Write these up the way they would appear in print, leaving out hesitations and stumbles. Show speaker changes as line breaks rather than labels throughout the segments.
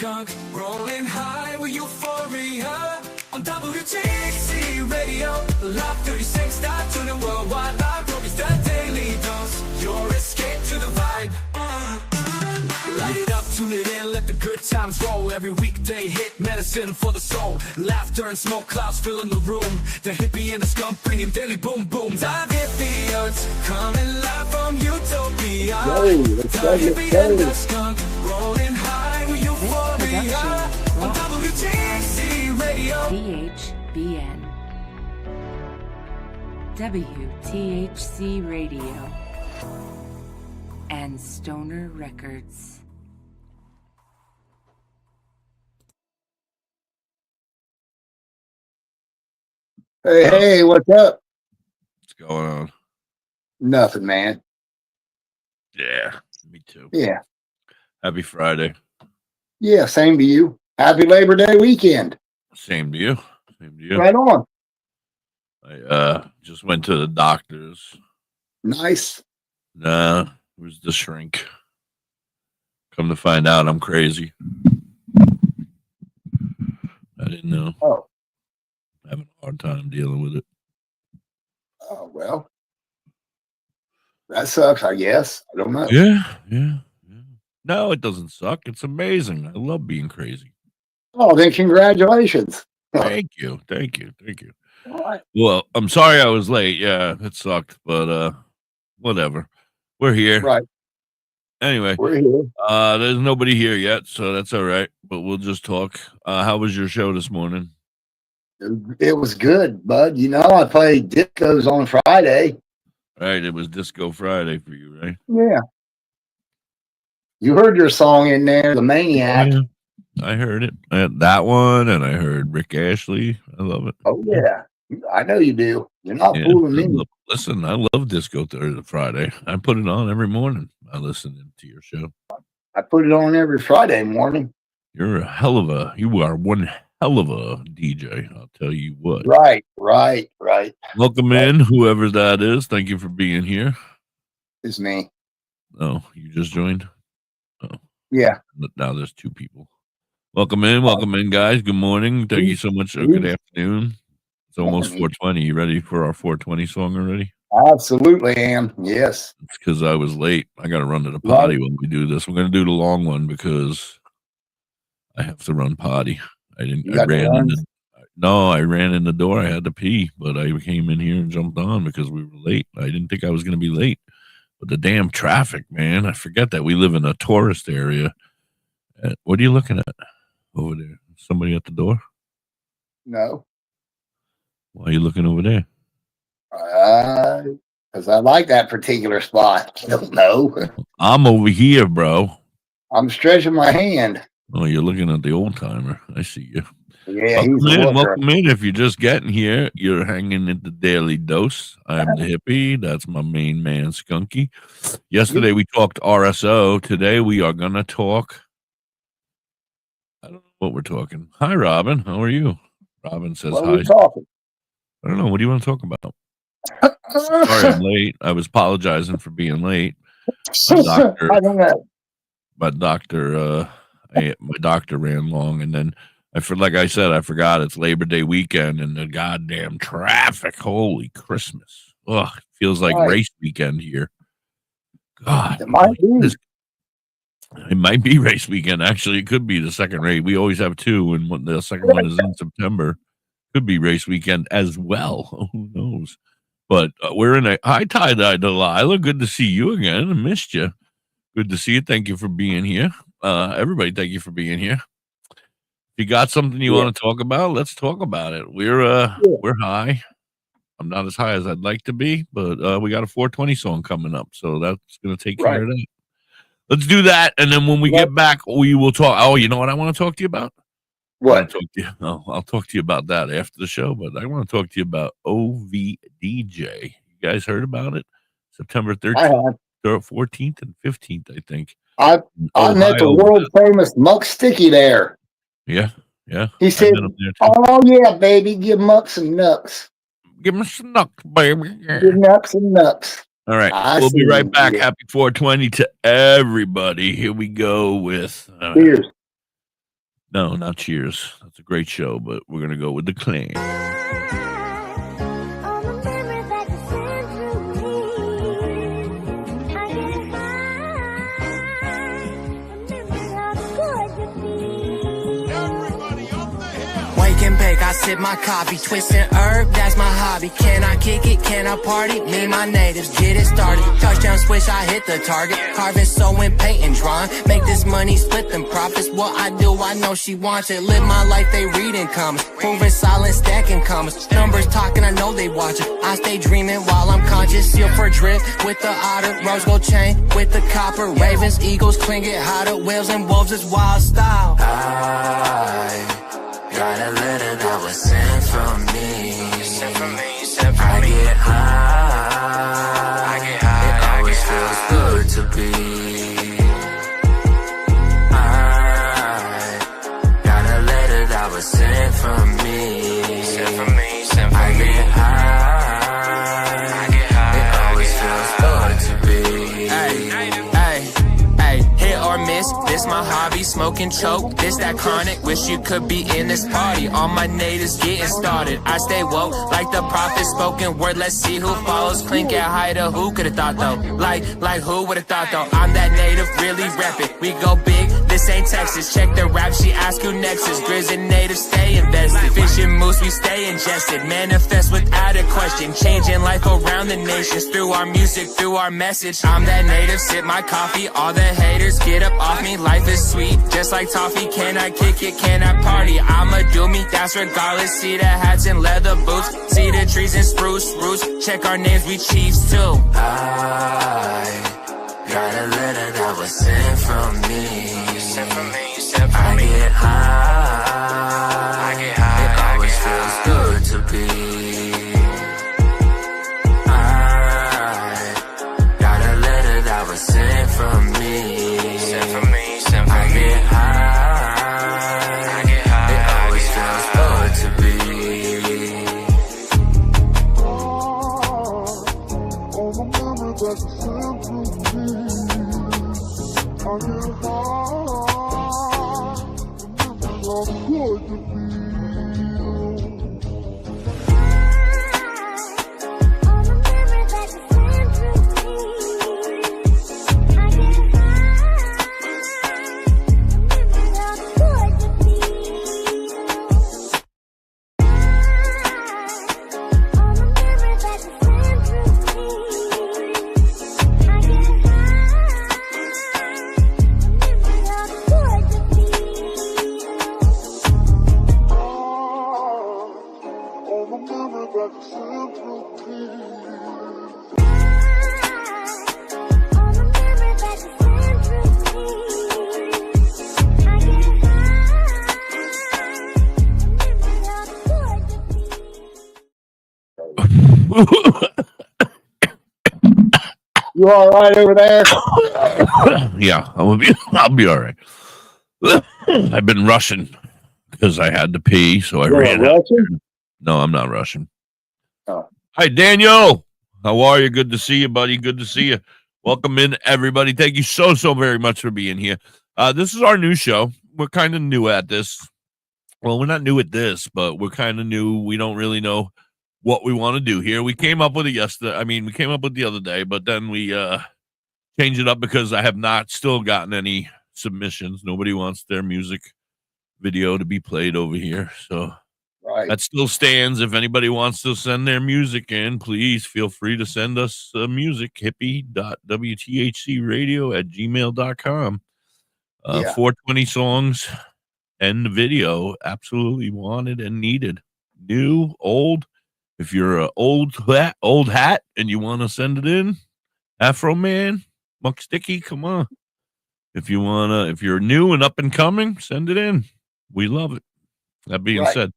skunk, rolling high with euphoria. On WTHC Radio, Live 36, start to the worldwide live. Roby's the daily dose, your escape to the vibe. Light it up, tune it in, let the good times roll. Every weekday hit, medicine for the soul. Laughter and smoke clouds filling the room. The hippie and the skunk bringing daily boom boom. Dive hit the earth, coming live from Utopia. The hippie and the skunk, rolling high with euphoria. On WTHC Radio.
THBN. WTHC Radio. And Stoner Records.
Hey, what's up?
What's going on?
Nothing, man.
Yeah, me too.
Yeah.
Happy Friday.
Yeah, same to you. Happy Labor Day weekend.
Same to you. Same to you.
Right on.
I just went to the doctor's.
Nice.
Nah, it was the shrink. Come to find out, I'm crazy. I didn't know.
Oh.
Having a hard time dealing with it.
Oh, well. That sucks, I guess. I don't know.
Yeah. No, it doesn't suck. It's amazing. I love being crazy.
Oh, then congratulations.
Thank you.
All right.
Well, I'm sorry I was late. Yeah, it sucked, but whatever. We're here.
Right.
Anyway,
We're here.
there's nobody here yet, so that's all right. But we'll just talk. How was your show this morning?
It was good, bud. You know, I played discos on Friday.
Right, it was Disco Friday for you, right?
Yeah. You heard your song in there, The Maniac.
Yeah, I heard it. That one, and I heard Rick Ashley. I love it.
Oh, yeah. I know you do. You're not fooling me.
Listen, I love Disco Thursday Friday. I put it on every morning. I listen to your show.
I put it on every Friday morning.
You are one hell of a DJ. I'll tell you what.
Right.
Welcome in, whoever that is. Thank you for being here.
It's me.
Oh, you just joined? Oh.
Yeah.
Now there's two people. Welcome in, guys. Good morning. Thank you so much. Good afternoon. It's almost 4:20. You ready for our 4:20 song already?
Absolutely am. Yes.
It's because I was late. I got to run to the potty when we do this. We're going to do the long one because I have to run potty. I ran in the door. I had to pee, but I came in here and jumped on because we were late. I didn't think I was going to be late. But the damn traffic, man. I forget that we live in a tourist area. What are you looking at over there? Somebody at the door?
No.
Why are you looking over there?
Because I like that particular spot. I don't know.
I'm over here, bro.
I'm stretching my hand.
Oh, you're looking at the old timer. I see you.
Yeah,
welcome in. If you're just getting here, you're hanging in the Daily Dose. I'm the hippie. That's my main man, Skunky. Yesterday we talked RSO. Today we are gonna talk. I don't know what we're talking. Hi, Robin. How are you? Robin says
what
hi.
Are we talking?
I don't know. What do you want to talk about? Sorry, I'm late. I was apologizing for being late.
I don't know.
My doctor ran long, and then like I said, I forgot it's Labor Day weekend and the goddamn traffic. Holy Christmas! Ugh, it feels like race weekend here. God, it might be race weekend. Actually, it could be the second race. We always have two, and the second one is in September. Could be race weekend as well. Who knows? But we're in a high tide, Delilah. Good to see you again. I missed you. Good to see you. Thank you for being here. Everybody, thank you for being here. If you got something you want to talk about, let's talk about it. We're high. I'm not as high as I'd like to be, but we got a 420 song coming up, so that's going to take care of that. Let's do that, and then when we get back, we will talk. Oh, you know what I want to talk to you about?
What?
I'll talk to you about that after the show, but I want to talk to you about OVDJ. You guys heard about it? September 13th, 14th, and 15th, I think.
I met the world famous Muck Sticky there.
Yeah.
He said, "Oh yeah, baby, give Muck some nuts.
Give me some nuts, baby.
Give Muck some nuts."
All right, we'll be right back. Happy 420 to everybody. Here we go with
cheers.
No, not Cheers. That's a great show, but we're going to go with The Clan.
Wake and bake, I sip my coffee, twisting herb, that's my hobby. Can I kick it? Can I party? Me, my natives, get it started. Touchdown switch, I hit the target. Carving, sewing, painting, drawing. Make this money, split them profits. What I do, I know she wants it. Live my life, they reading comments. Proving silent, stacking comments. Numbers talking, I know they watching. I stay dreaming while I'm conscious. Seal for drip with the otter. Rose gold chain with the copper. Ravens, eagles, cling it hotter. Whales and wolves is wild style.
I got a letter that was sent from me. I get high. It always feels good to be. I got a letter that was sent from me. I get high. It always feels good to be.
Hey, hit or miss, this my hobby, smoke and choke, this that chronic, wish you could be in this party, all my natives getting started, I stay woke, like the prophet, spoken word, let's see who follows, clink at Haida, who could've thought though, like who would've thought though, I'm that native, really rep it, we go big, this ain't Texas, check the rap, she ask who next is, Grizz and native, stay invested, fishing moose, we stay ingested, manifest without a question, changing life around the nations, through our music, through our message, I'm that native, sip my coffee, all the haters get up off me, life is sweet, just like toffee, can I kick it, can I party, I'ma do me, that's regardless, see the hats and leather boots, see the trees and spruce roots, check our names, we chiefs too.
I got a letter that was sent from me. I get high. It always feels good to be. I got a letter that was sent from me. I get high. It always feels good to be.
All the memories that you sent to me, I get high. Remember how good to be. All the memories that you sent to me.
You all right over there?
Yeah, I'll be all right. I've been rushing because I had to pee, so I ran out. No, I'm not rushing.
Oh.
Hi, Daniel. How are you? Good to see you, buddy. Good to see you. Welcome in, everybody. Thank you so very much for being here. This is our new show. We're kind of new at this. Well, we're not new at this, but we're kind of new. We don't really know what we want to do here. We came up with it yesterday. I mean, we came up with it the other day, but then we changed it up because I have not still gotten any submissions. Nobody wants their music video to be played over here. So
Right.
that still stands. If anybody wants to send their music in, please feel free to send us music, hippie.wthcradio@gmail.com.
Yeah.
420 songs and the video, absolutely wanted and needed. New, old. If you're an old hat and you want to send it in, Afro Man, Muck Sticky, come on. If you're new and up and coming, send it in. We love it. That being said,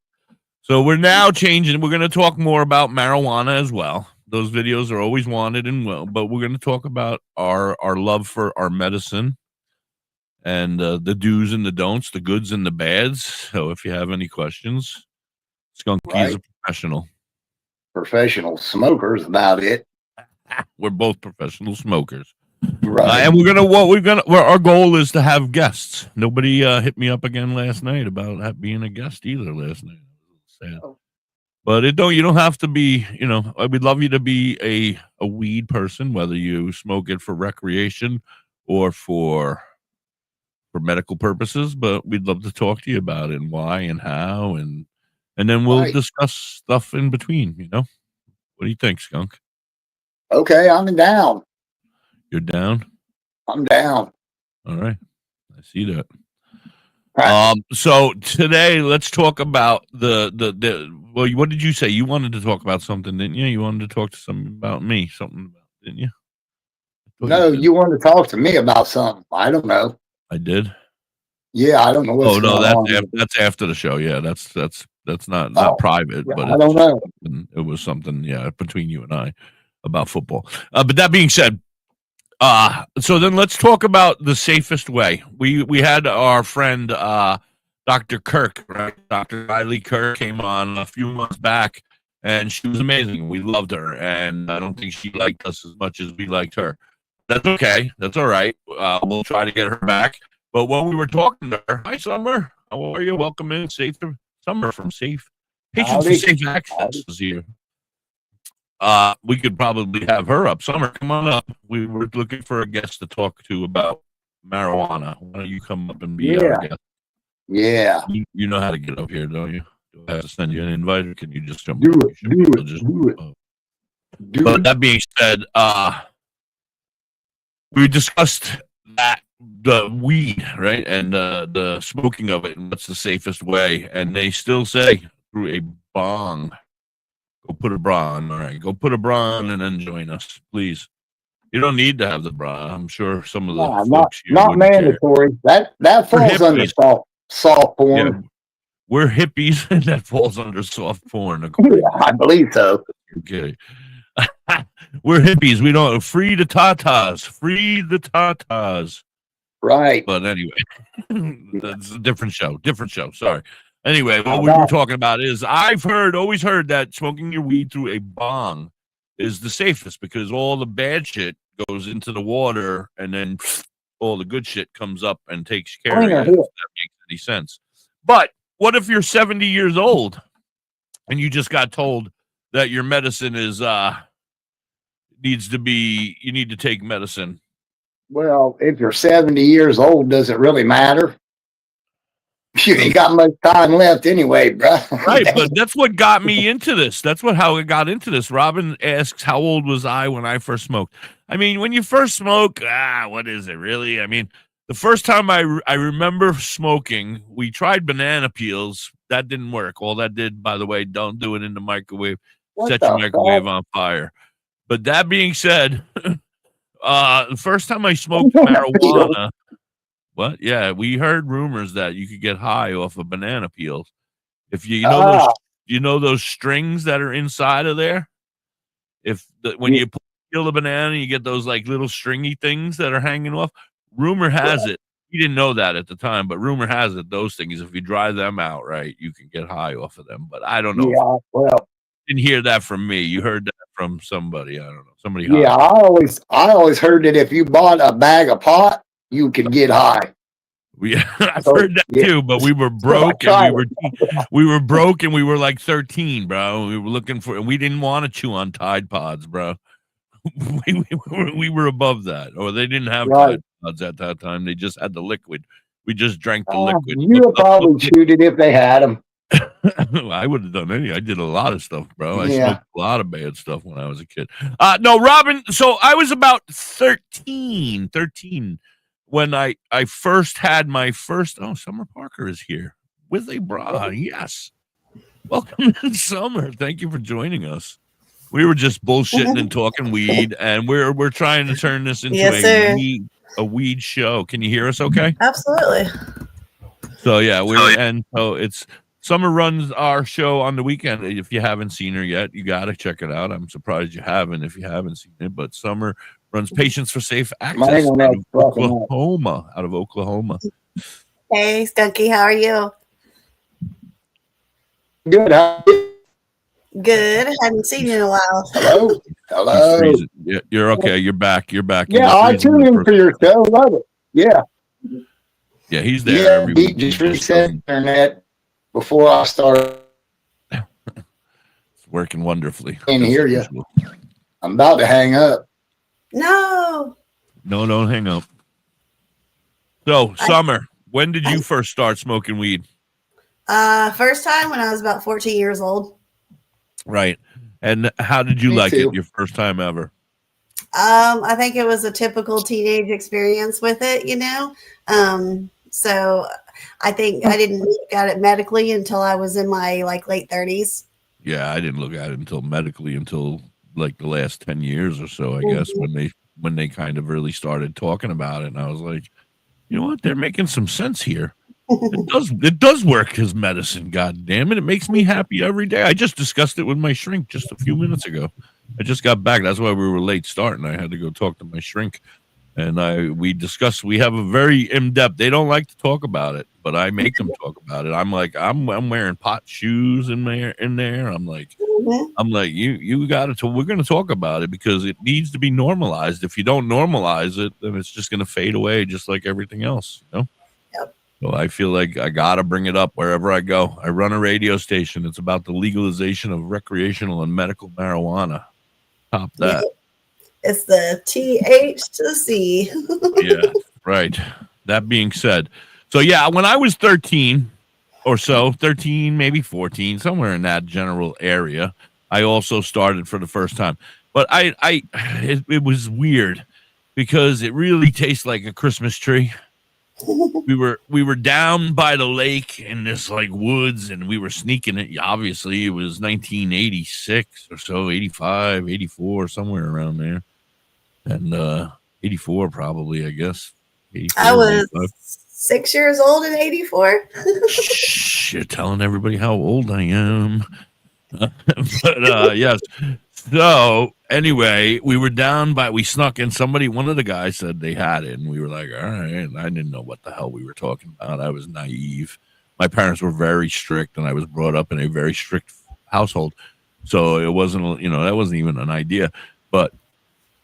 so we're now changing. We're going to talk more about marijuana as well. Those videos are always wanted and well, but we're going to talk about our love for our medicine and the do's and the don'ts, the goods and the bads. So if you have any questions, Skunky is a professional.
Professional smokers, about it.
We're both professional smokers.
Right.
And our goal is to have guests. Nobody hit me up again last night about being a guest either last night. Sad. But you don't have to be, we'd love you to be a weed person, whether you smoke it for recreation or for medical purposes, but we'd love to talk to you about it and why and how, and then we'll discuss stuff in between, What do you think, Skunk?
Okay, I'm down.
You're down?
I'm down.
All right. I see that.
Right.
So today let's talk about well, what did you say? You wanted to talk about something, didn't you? You wanted to talk to something about me, didn't you?
No, you wanted to talk to me about something. I don't know.
I did.
Yeah, I don't know what's going on.
That's after the show. Yeah, that's not private, but
I don't know.
It was something, between you and I about football. But that being said, so then let's talk about the safest way. We had our friend Dr. Kirk, right? Dr. Riley Kirk came on a few months back, and she was amazing. We loved her, and I don't think she liked us as much as we liked her. That's okay. That's all right. We'll try to get her back. But when we were talking to her, hi, Summer. How are you? Welcome in. Summer from Safe. Patients for Safe Access is here. We could probably have her up. Summer, come on up. We were looking for a guest to talk to about marijuana. Why don't you come up and be our guest?
Yeah.
You know how to get up here, don't you? Do I have to send you an invite, or can you just jump?
Do it.
But that being said, we discussed the weed, right, and the smoking of it, and what's the safest way. And they still say through a bong. Go put a bra on. All right, go put a bra on and then join us, please. You don't need to have the bra. I'm sure some of the folks
not mandatory.
Care.
That falls under soft porn.
Yeah, we're hippies, and that falls under soft porn.
Yeah, I believe so.
Okay. We're hippies. We don't free the tatas. Free the tatas.
Right.
But anyway, that's a different show. Sorry. Anyway, what we were talking about is I've always heard that smoking your weed through a bong is the safest because all the bad shit goes into the water and then all the good shit comes up and takes care of it. If that makes any sense. But what if you're 70 years old and you just got told that your medicine is you need to take medicine?
Well, if you're 70 years old, does it really matter? You ain't got much time left anyway, bro.
Right, but that's what got me into this. That's how it got into this. Robin asks, how old was I when I first smoked? I mean, when you first smoke, what is it really? I mean, the first time I remember smoking, we tried banana peels. That didn't work. All that did, by the way, don't do it in the microwave. Set your microwave on fire. But that being said, the first time I smoked marijuana... What? Yeah, we heard rumors that you could get high off of banana peels. If you know those strings that are inside of there. When you peel the banana, you get those like little stringy things that are hanging off. Rumor has it. You didn't know that at the time, but rumor has it those things, if you dry them out right, you can get high off of them. But I don't know.
Yeah, well,
didn't hear that from me. You heard that from somebody. I don't know. Somebody.
Yeah, I always heard that if you bought a bag of pot, you could get high.
I've heard that too, but we were broke and we were broke and we were like 13, bro. We were looking for, and we didn't want to chew on Tide Pods, bro. we were above that, or they didn't have Tide Pods at that time. They just had the liquid. We just drank the liquid.
You would probably chewed it if they had them.
I would have done any. I did a lot of stuff, bro. I smoked a lot of bad stuff when I was a kid. No, Robin. So I was about 13 when I first had my first. Oh, Summer Parker is here with a bra. Yes. Welcome in, Summer. Thank you for joining us. We were just bullshitting and talking weed, and we're trying to turn this into a weed show. Can you hear us okay?
Absolutely.
So yeah, so it's Summer runs our show on the weekend. If you haven't seen her yet, you got to check it out. I'm surprised you haven't if you haven't seen it. But Summer runs Patients for Safe Access out of Oklahoma.
Hey, Skunky, how are you?
Good.
Good. Hadn't seen you in a while.
Hello.
He's
Hello.
freezing. Yeah, you're okay. You're back. You're back. You
Yeah,
were
I
freezing
tune
the
in
first-
for your show. Love it. Yeah.
Yeah, he's there
Yeah,
every
he
week.
just
He
reset
doesn't-
internet before I started.
It's working wonderfully.
Can't
as
hear you.
usual.
I'm about to hang up.
No.
No, don't hang up. So, Summer, when did you first start smoking weed?
First time when I was about 14 years old.
Right. And how did you
Me
like
too.
it? Your first time ever?
I think it was a typical teenage experience with it, So I think I didn't look at it medically until I was in my late 30s.
Yeah, I didn't look at it until like the last 10 years or so, I guess, when they kind of really started talking about it. And I was like, you know what? They're making some sense here. It does work as medicine, god damn it. It makes me happy every day. I just discussed it with my shrink just a few minutes ago. I just got back. That's why we were late starting. I had to go talk to my shrink. And we have a very in-depth, they don't like to talk about it, but I make them talk about it. I'm like, I'm wearing pot shoes in there. I'm like, you got to, we're going to talk about it because it needs to be normalized. If you don't normalize it, then it's just going to fade away just like everything else, Yep. So I feel like I got to bring it up wherever I go. I run a radio station. It's about the legalization of recreational and medical marijuana. Top that.
It's the THC.
Yeah, right. That being said, so yeah, when I was 13 or so, 13, maybe 14, somewhere in that general area, I also started for the first time. But it was weird because it really tastes like a Christmas tree. We were down by the lake in this woods, and we were sneaking it. Obviously, it was 1986 or so, 85, 84, somewhere around there. And 84 probably, I guess. 84,
I was
85.
6 years old in 84.
Shh, you're telling everybody how old I am. But yes. So anyway, we snuck in. One of the guys said they had it, and we were like, all right. I didn't know what the hell we were talking about. I was naive. My parents were very strict, and I was brought up in a very strict household. So it wasn't, that wasn't even an idea. But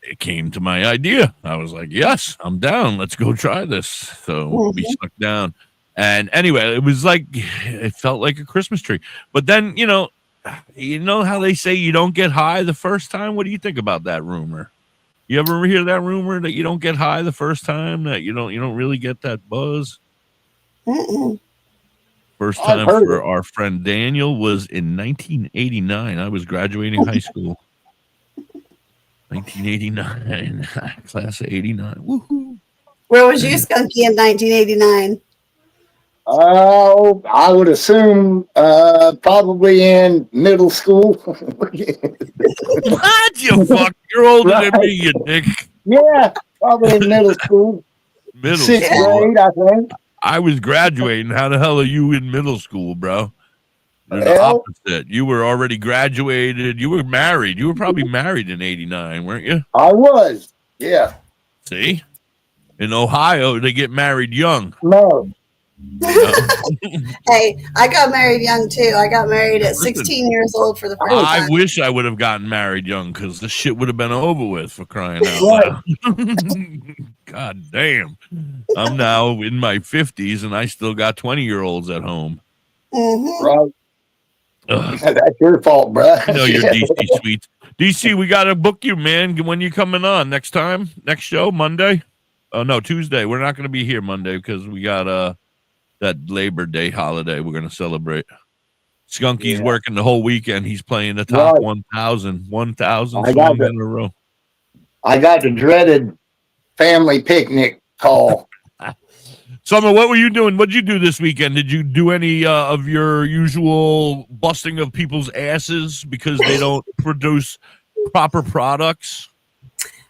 it came to my idea. I was like, yes, I'm down. Let's go try this. So we snuck down. And anyway, it felt like a Christmas tree. But then, you know how they say you don't get high the first time? What do you think about that rumor? You ever hear that rumor that you don't get high the first time, that you don't really get that buzz? First time for our friend Daniel was in 1989. I was graduating high school. 1989, class of 89. Woohoo!
Where was you, Skunky, in 1989?
Oh, I would assume probably in middle school.
What? You fuck? You're older than me, you dick.
Yeah, probably in middle school. Sixth grade, I think.
I was graduating. How the hell are you in middle school, bro? You're the opposite. You were already graduated. You were married. You were probably married in 89, weren't you?
I was. Yeah.
See? In Ohio, they get married young.
No.
Hey, I got married young too. I got married at 16 years old for the first time.
I wish I would have gotten married young because the shit would have been over with, for crying out loud. God damn. I'm now in my 50s and I still got 20-year-olds at home.
Right.
Ugh.
That's your fault, bro.
I know you're DC sweet. DC, we got to book you, man. When you coming on? Next time? Next show? Monday? Oh, no, Tuesday. We're not going to be here Monday because we got that Labor Day holiday we're going to celebrate. Skunky's working the whole weekend. He's playing the top 1,000 songs in a row.
I got the dreaded family picnic call.
Summer, what were you doing? What did you do this weekend? Did you do any of your usual busting of people's asses because they don't produce proper products?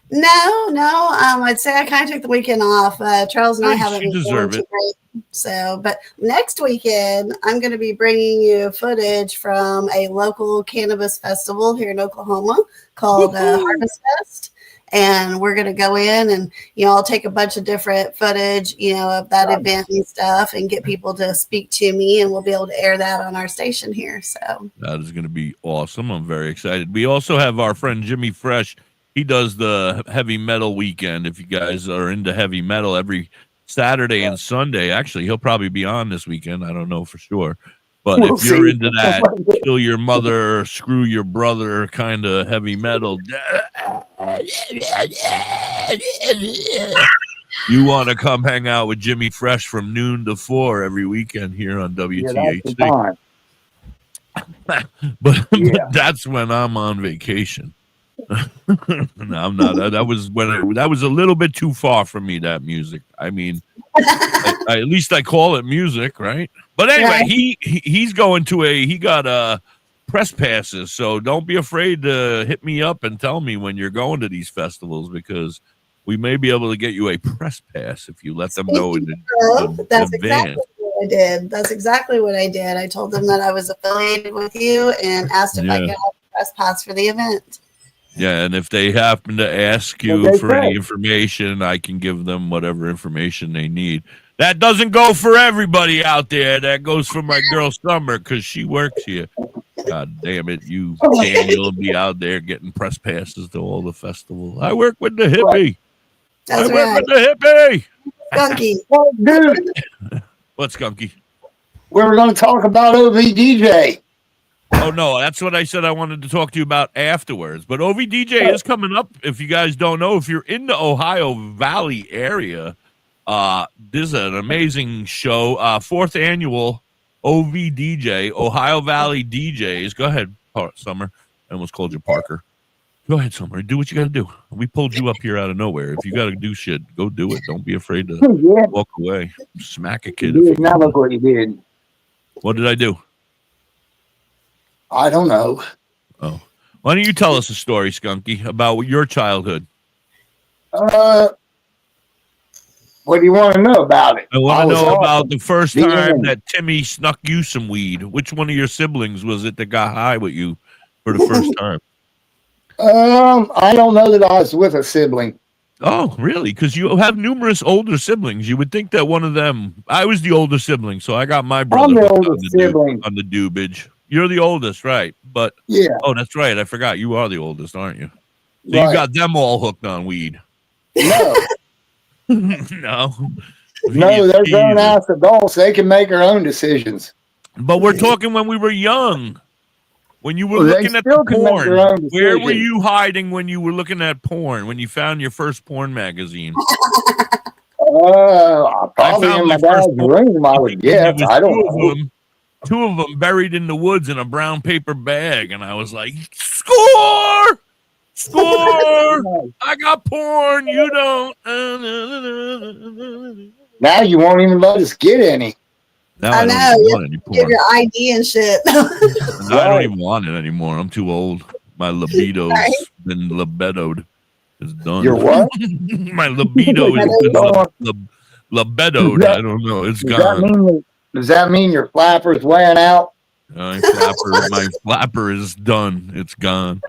No. I'd say I kind of took the weekend off. Charles and I haven't been feeling too great. So, but next weekend, I'm going to be bringing you footage from a local cannabis festival here in Oklahoma called Harvest Fest. and we're going to go in and, I'll take a bunch of different footage, of that event and stuff and get people to speak to me, and we'll be able to air that on our station here. So
that is going to be awesome. I'm very excited. We also have our friend Jimmy Fresh. He does the heavy metal weekend. If you guys are into heavy metal, every Saturday and Sunday, actually, he'll probably be on this weekend. I don't know for sure. But if you're into that, kill your mother, screw your brother kind of heavy metal, you want to come hang out with Jimmy Fresh from noon to 4 every weekend here on WTHC. But that's when I'm on vacation. No, I'm not. That was a little bit too far for me, that music. I mean, at least I call it music, right? But anyway, he's going to he got press passes, so don't be afraid to hit me up and tell me when you're going to these festivals, because we may be able to get you a press pass if you let them know in
that's
advance.
Exactly what I did. That's exactly what I did. I told them that I was affiliated with you and asked if I could have a press pass for the event.
Yeah, and if they happen to ask you for any information, I can give them whatever information they need. That doesn't go for everybody out there. That goes for my girl Summer, because she works here. God damn it, you Daniel will be out there getting press passes to all the festivals. I work with the hippie.
That's
I work with the hippie.
Skunky.
Oh, dude.
What's Skunky?
We were going to talk about OVDJ.
Oh, no, that's what I said I wanted to talk to you about afterwards. But OVDJ is coming up. If you guys don't know, if you're in the Ohio Valley area, this is an amazing show. 4th annual OVDJ, Ohio Valley DJs. Go ahead, Summer. I almost called you Parker. Go ahead, Summer. Do what you got to do. We pulled you up here out of nowhere. If you got to do shit, go do it. Don't be afraid to walk away. Smack a kid.
Now look what you did.
What did I do?
I don't know.
Oh, why don't you tell us a story, Skunky, about your childhood?
What do you want to know about it?
I want to know about the first time that Timmy snuck you some weed. Which one of your siblings was it that got high with you for the first time?
I don't know that I was with a sibling.
Oh, really? Because you have numerous older siblings. You would think that one of them. I was the older sibling, so I got my brother
I'm the oldest sibling
on the dubage. You're the oldest, right? But
yeah.
Oh, that's right. I forgot. You are the oldest, aren't you? So you got them all hooked on weed.
No.
No.
No, they're grown-ass adults. They can make their own decisions.
But we're talking when we were young. When you were looking at the porn. Where were you hiding when you were looking at porn? When you found your first porn magazine?
Probably in my dad's room, I would guess. I don't know.
Two of them buried in the woods in a brown paper bag, and I was like, score! Score! I got porn, you don't.
Now you won't even let us get any.
Now I know.
You give your ID and shit.
I don't even want it anymore. I'm too old. My libido's been libidoed. It's done.
Your what?
My libido has been libidoed. I don't know. It's gone.
Does that mean your flapper's wearing out?
My flapper is done. It's gone.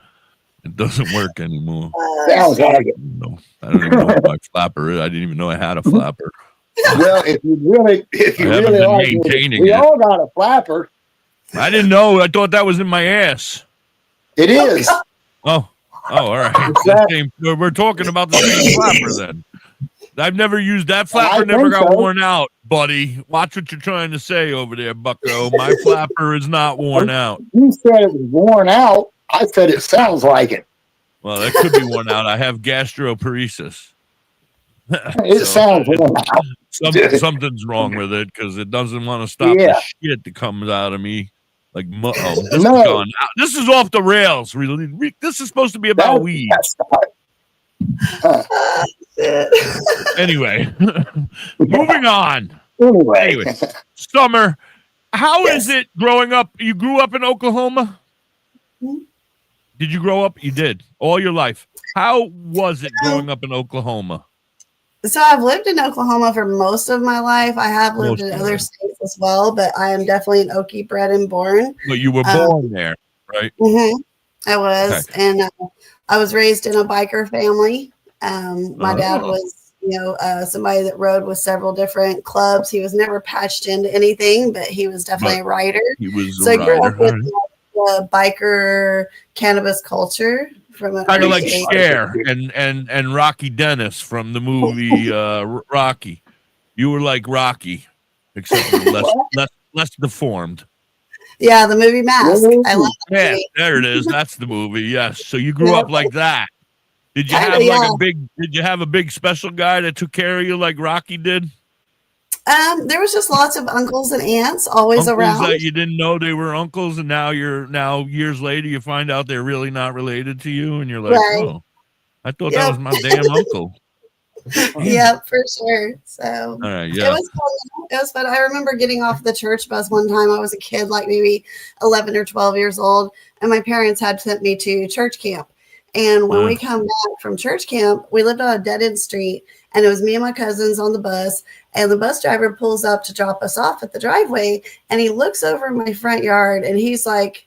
It doesn't work anymore.
Sounds like it.
No, I don't even know what my flapper is. I didn't even know I had a flapper.
Well, if you really like it, we all got a flapper.
I didn't know. I thought that was in my ass.
It is.
Oh, all right. We're talking about the same flapper then. I've never used that flapper. Never got worn out, buddy. Watch what you're trying to say over there, Bucko. My flapper is not worn out.
You said it was worn out. I said it sounds like it.
Well, that could be worn out. I have gastroparesis.
It sounds worn out.
Something's wrong with it because it doesn't want to stop the shit that comes out of me. Like, this is gone. This is off the rails. Really, this is supposed to be about weed. Anyway, moving on. Anyway, Summer, how is it growing up? You grew up in Oklahoma? Did you grow up? You did all your life. How was it growing up in Oklahoma?
So I've lived in Oklahoma for most of my life. I have lived in other states as well, but I am definitely an Okie bred and born.
But you were born there, right?
Mm-hmm. I was, and I was raised in a biker family. My dad was, somebody that rode with several different clubs. He was never patched into anything, but he was definitely a rider.
He was
so
a
I grew
rider.
up with the biker cannabis culture from a
Kind of like
age.
Cher and Rocky Dennis from the movie Rocky. You were like Rocky, except for less deformed.
Yeah, the movie Mask. I love that movie.
There it is. That's the movie. Yes. So you grew up like that. Did you have Did you have a big special guy that took care of you like Rocky did?
There was just lots of uncles and aunts always around.
That you didn't know they were uncles, and now years later you find out they're really not related to you, and you're like, oh, I thought that was my damn uncle.
Yeah, for sure. So
it
was fun. It was fun. I remember getting off the church bus one time. I was a kid, like maybe 11 or 12 years old, and my parents had sent me to church camp. And when we come back from church camp, we lived on a dead-end street, and it was me and my cousins on the bus, and the bus driver pulls up to drop us off at the driveway, and he looks over in my front yard, and he's like,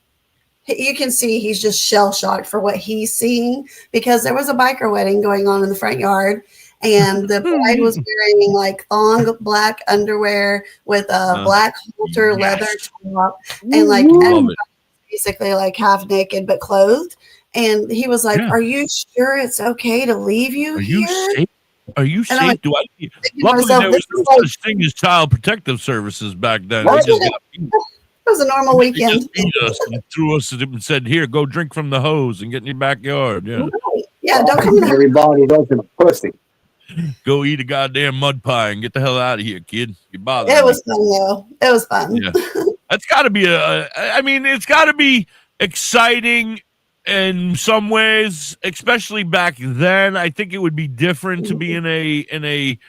you can see he's just shell-shocked for what he's seeing, because there was a biker wedding going on in the front yard, and the bride was wearing like thong black underwear with a black halter leather top, and like basically like half naked but clothed. And he was like, "Are you sure it's okay to leave you here?
Safe? Are you safe?
Like,
Luckily, there was no such thing as child protective services back then.
It was a normal weekend.
They just beat us and threw us and said, "Here, go drink from the hose and get in your backyard." Yeah,
yeah. Don't come.
Everybody doesn't a pussy.
Go eat a goddamn mud pie and get the hell out of here, kid. You bother.
It was fun though. It was fun.
Yeah, that's got to be it's got to be exciting. In some ways, especially back then, I think it would be different to be in a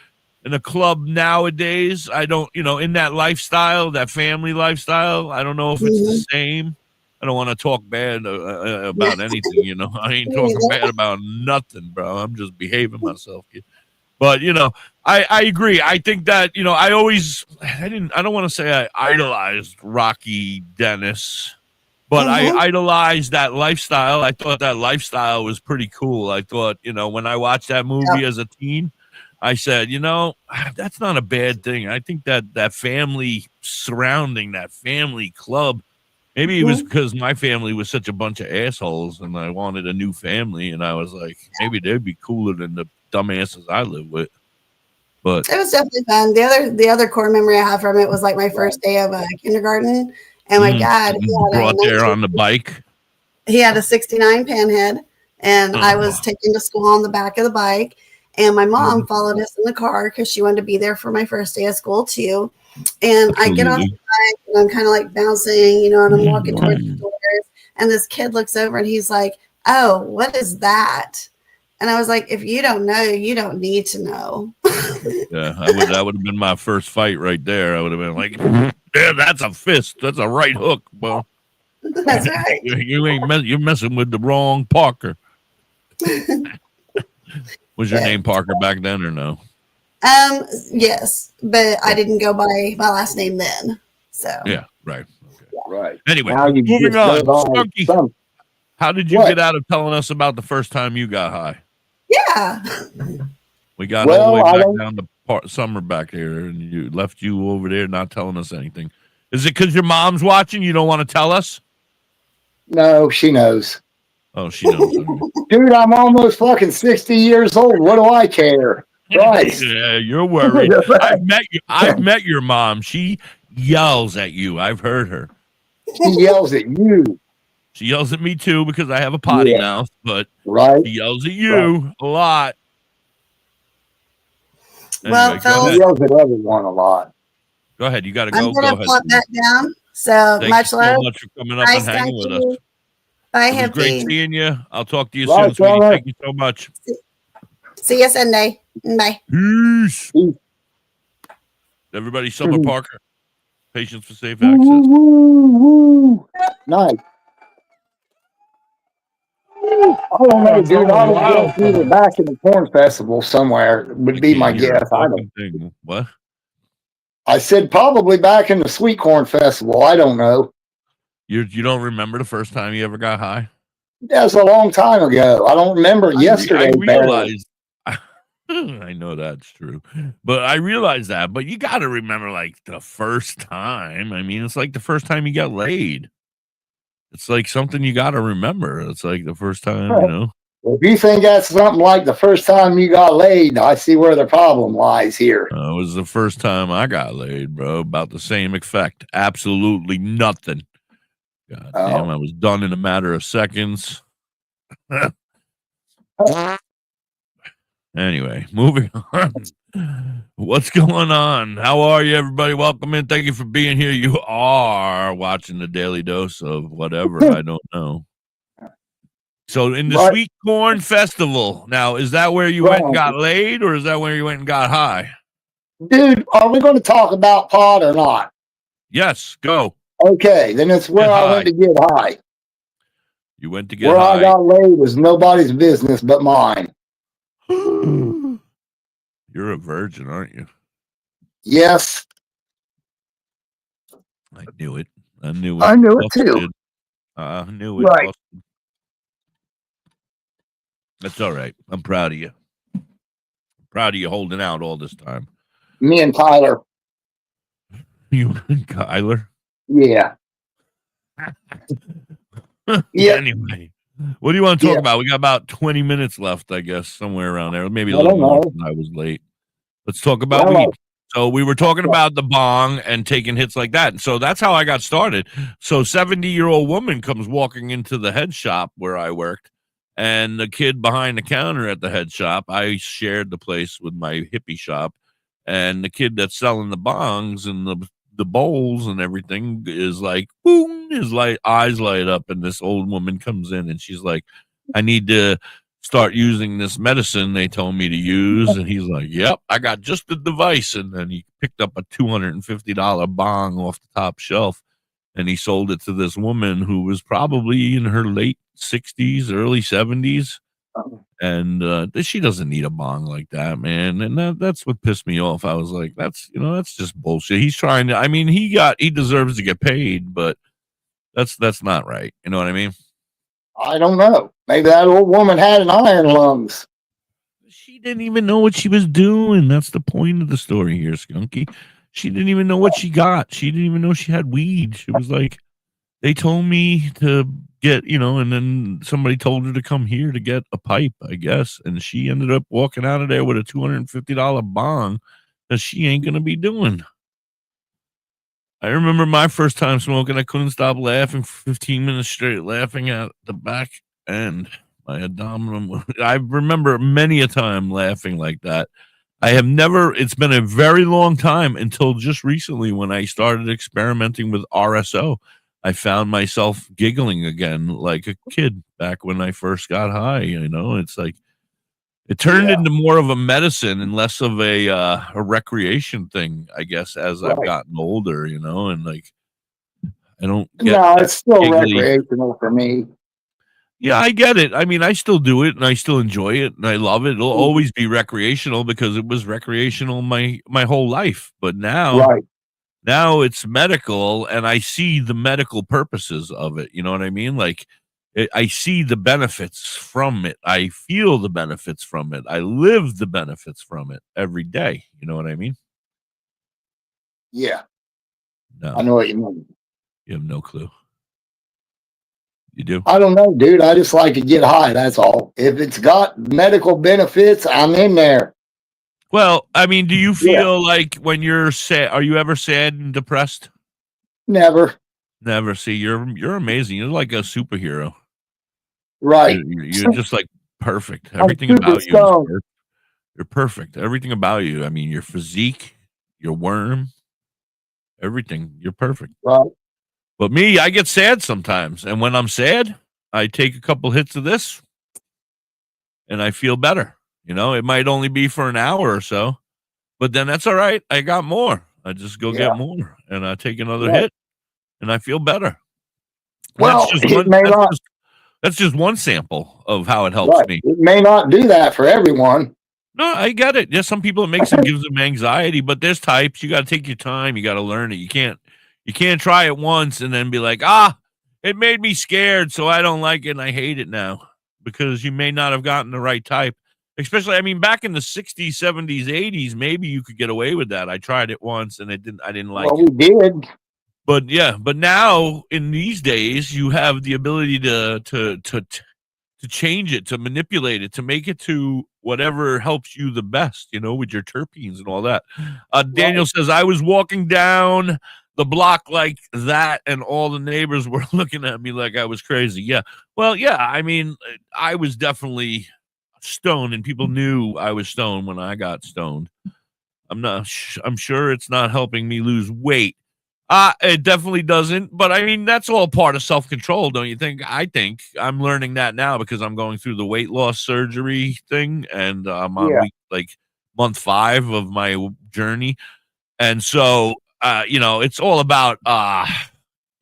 club nowadays. I don't, in that lifestyle, that family lifestyle. I don't know if it's the same. I don't want to talk bad about anything. I ain't talking bad about nothing, bro. I'm just behaving myself, kid. But I agree. I think that I don't want to say I idolized Rocky Dennis. But I idolized that lifestyle. I thought that lifestyle was pretty cool. I thought, when I watched that movie as a teen, I said, that's not a bad thing. I think that family surrounding that family club, maybe it was because my family was such a bunch of assholes and I wanted a new family. And I was like, maybe they'd be cooler than the dumbasses I live with. But
it was definitely fun. The other core memory I have from it was like my first day of kindergarten. And my dad
brought there on the bike.
He had a 69 Panhead, and I was taken to school on the back of the bike. And my mom followed us in the car because she wanted to be there for my first day of school too. And I get off the bike and I'm kind of like bouncing, and I'm walking towards the doors. And this kid looks over and he's like, "Oh, what is that?" And I was like, "If you don't know, you don't need to know."
Yeah, that would have been my first fight right there. I would have been like, "Yeah, that's a fist. That's a right hook, bro."
That's right.
You're messing with the wrong Parker. Was your name Parker back then or no?
Yes, but I didn't go by my last name then. So
yeah, right. Okay.
Right.
Anyway,
now
moving on. Spunky, how did you get out of telling us about the first time you got high?
Yeah.
We got all the way back down to Summer back here, and you left you over there not telling us anything. Is it because your mom's watching? You don't want to tell us?
No, she knows.
Oh, she knows.
Dude, I'm almost fucking 60 years old. What do I care? Right.
Yeah, you're worried. I've met your mom. She yells at you. I've heard her.
She yells at you.
She yells at me too because I have a potty mouth, but she yells at you a lot.
Well, fellas,
she yells at everyone a lot.
Go ahead. You got to go.
I'm going to plug that down. So much love.
So much for coming up and hanging with us.
Bye,
It was great
Hippie.
seeing you. I'll talk to you soon, sweetie. Thank you so much.
See you Sunday. Bye.
Peace. Everybody, Summer Parker. Patience for safe access.
Nice. I don't know, dude. I was either back in the corn festival somewhere would be my guess. I don't.
What?
I said probably back in the sweet corn festival. I don't know.
You don't remember the first time you ever got high?
That's a long time ago. I don't remember yesterday.
I realized. I know that's true, but I realize that. But you got to remember, like the first time. I mean, it's like the first time you got laid. It's like something you got to remember. It's like the first time, you know.
If you think that's something like the first time you got laid, I see where the problem lies here.
It was the first time I got laid, bro. About the same effect. Absolutely nothing. God damn, I was done in a matter of seconds. Anyway, moving on. What's going on? How are you, everybody? Welcome in. Thank you for being here. You are watching the Daily Dose of whatever. I don't know. So in the Sweet Corn Festival, now, is that where you went and got laid, or is that where you went and got high?
Dude, are we going to talk about pot or not?
Yes, go.
Okay, then it's where I went to get high.
You went to get
high. Where I got laid was nobody's business but mine.
You're a virgin, aren't you?
Yes.
I knew it. I knew it.
I knew it too.
I knew it.
Right.
That's all right. I'm proud of you. I'm proud of you holding out all this time.
Me and Tyler.
You and Kyler?
Yeah.
Yeah. Anyway, what do you want to talk about? We got about 20 minutes left, I guess, somewhere around there. Maybe a little more than I was late. Let's talk about weed. So we were talking about the bong and taking hits like that. And so that's how I got started. So 70-year-old woman comes walking into the head shop where I worked. And the kid behind the counter at the head shop, I shared the place with my hippie shop. And the kid that's selling the bongs and the bowls and everything is like, boom, his eyes light up. And this old woman comes in and she's like, I need to start using this medicine they told me to use. And he's like, yep, I got just the device. And then he picked up a $250 bong off the top shelf and he sold it to this woman who was probably in her late 60s, early 70s. And she doesn't need a bong like that, man. And that's what pissed me off. I was like, that's just bullshit. He's trying to, I mean, he deserves to get paid, but that's not right. You know what I mean?
I don't know. Maybe that old woman had an iron lungs.
She didn't even know what she was doing. That's the point of the story here, Skunky. She didn't even know what she got. She didn't even know she had weed. She was like, they told me to get, and then somebody told her to come here to get a pipe, I guess. And she ended up walking out of there with a $250 bong that she ain't going to be doing. I remember my first time smoking, I couldn't stop laughing for 15 minutes straight, laughing at the back end. My abdominal. I remember many a time laughing like that. I have never, it's been a very long time until just recently when I started experimenting with RSO. I found myself giggling again like a kid back when I first got high. It's like it turned into more of a medicine and less of a recreation thing, I guess, as I've gotten older, and like I don't get.
No, it's still recreational for me.
Yeah, I get it. I mean, I still do it and I still enjoy it and I love it. It'll always be recreational because it was recreational my whole life. But now, now it's medical and I see the medical purposes of it. You know what I mean? Like I see the benefits from it. I feel the benefits from it. I live the benefits from it every day. You know what I mean?
Yeah.
No.
I know what you mean.
You have no clue. You do?
I don't know, dude. I just like to get high. That's all. If it's got medical benefits, I'm in there.
Well, I mean, do you feel like when you're sad, are you ever sad and depressed?
Never.
Never. See, you're amazing. You're like a superhero.
Right.
You're just like perfect. Everything about you is perfect. You're perfect. Everything about you. I mean, your physique, your worm, everything. You're perfect.
Right.
But me, I get sad sometimes. And when I'm sad, I take a couple hits of this and I feel better. It might only be for an hour or so, but then that's all right. I got more. I just go get more and I take another hit and I feel better.
Well,
that's just one sample of how it helps me.
It may not do that for everyone.
No, I get it. There's some people it makes them gives them anxiety, but there's types. You got to take your time. You got to learn it. You can't try it once and then be like, It made me scared, so I don't like it, and I hate it now because you may not have gotten the right type. Especially, I mean, back in the 60s, 70s, 80s, maybe you could get away with that. I tried it once, and I didn't like
Well,
it.
we did.
But yeah, but now in these days, you have the ability to change it, to manipulate it, to make it to whatever helps you the best, with your terpenes and all that. Daniel says, I was walking down the block like that, and all the neighbors were looking at me like I was crazy. Yeah. Well, yeah, I mean, I was definitely stoned, and people knew I was stoned when I got stoned. I'm sure it's not helping me lose weight. It definitely doesn't, but I mean, that's all part of self-control, don't you think? I think I'm learning that now because I'm going through the weight loss surgery thing, and I'm on month 5 of my journey. And so, it's all about,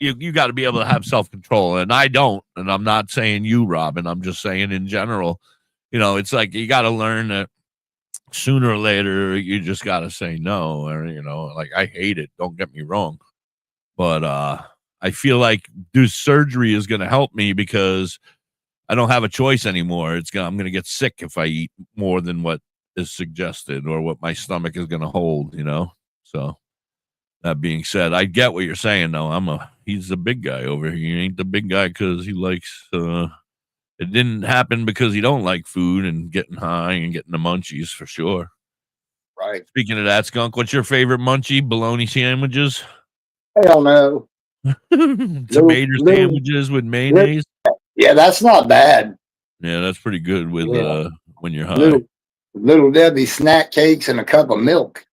you got to be able to have self-control, and I don't, and I'm not saying you, Robin, I'm just saying in general, it's like, you got to learn that sooner or later, you just got to say no, or, like, I hate it. Don't get me wrong. But I feel like this surgery is going to help me because I don't have a choice anymore. I'm going to get sick if I eat more than what is suggested or what my stomach is going to hold, So that being said, I get what you're saying, though. He's the big guy over here. He ain't the big guy because he likes, it didn't happen because he don't like food and getting high and getting the munchies for sure.
Right.
Speaking of that, Skunk, what's your favorite munchie? Bologna sandwiches?
Hell no.
Tomato sandwiches with mayonnaise.
Yeah, that's not bad.
Yeah, that's pretty good with when you're high.
Little Debbie snack cakes and a cup of milk.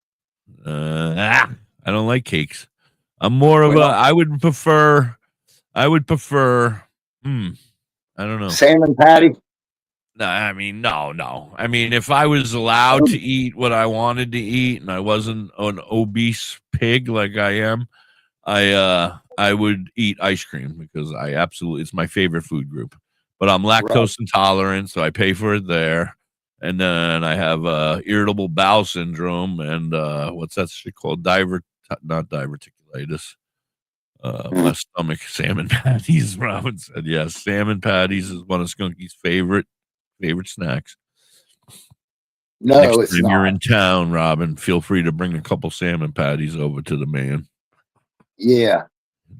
I don't like cakes. I'm more of I would prefer. I don't know.
Salmon patty.
No, I mean, no. I mean, if I was allowed to eat what I wanted to eat and I wasn't an obese pig like I am, I would eat ice cream because it's my favorite food group. But I'm lactose intolerant, so I pay for it there. And then I have irritable bowel syndrome and what's that shit called? Not diverticulitis. My stomach, salmon patties. Robin said, yes, salmon patties is one of Skunky's favorite snacks.
No,
Next
it's
time
not.
you're in town, Robin, feel free to bring a couple salmon patties over to the man.
Yeah.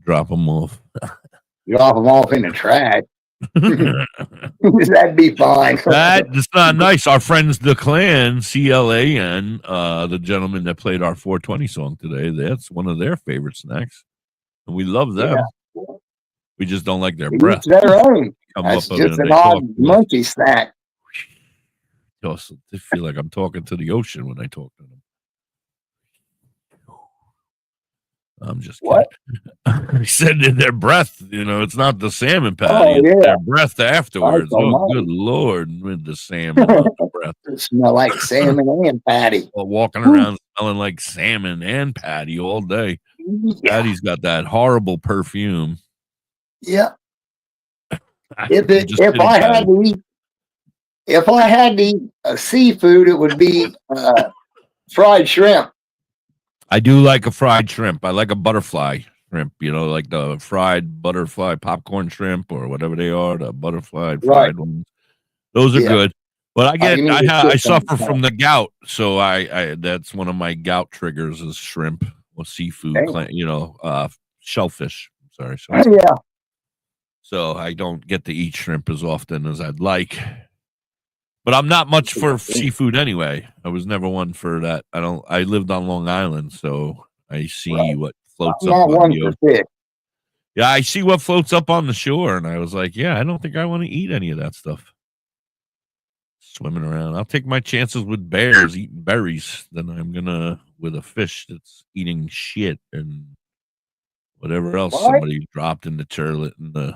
Drop them off.
Drop them off in the trash. That'd be fine.
That's not nice. Our friends, the Clan, CLAN, the gentleman that played our 420 song today, that's one of their favorite snacks. And we love them. Yeah. We just don't like their breath.
Their own. That's just an odd monkey snack.
I feel like I'm talking to the ocean when I talk to them. I'm just kidding. He said in their breath, it's not the salmon patty, it's their breath afterwards. Good Lord, with the salmon breath.
It smell like salmon and patty.
Walking around smelling like salmon and patty all day. Yeah. Patty's got that horrible perfume.
Yeah. If I had to eat seafood, it would be fried shrimp.
I do like a fried shrimp. I like a butterfly shrimp, like the fried butterfly popcorn shrimp or whatever they are, the butterfly fried ones. Those are good. But I suffer from the gout, so I that's one of my gout triggers is shrimp or seafood, shellfish. I'm sorry.
Yeah.
So I don't get to eat shrimp as often as I'd like. But I'm not much for seafood anyway. I was never one for that. I lived on Long Island, so I see what floats up on the ocean. Yeah, I see what floats up on the shore, and I was like, yeah, I don't think I want to eat any of that stuff. Swimming around. I'll take my chances with bears eating berries than I'm gonna with a fish that's eating shit and whatever else somebody dropped in the turlet and the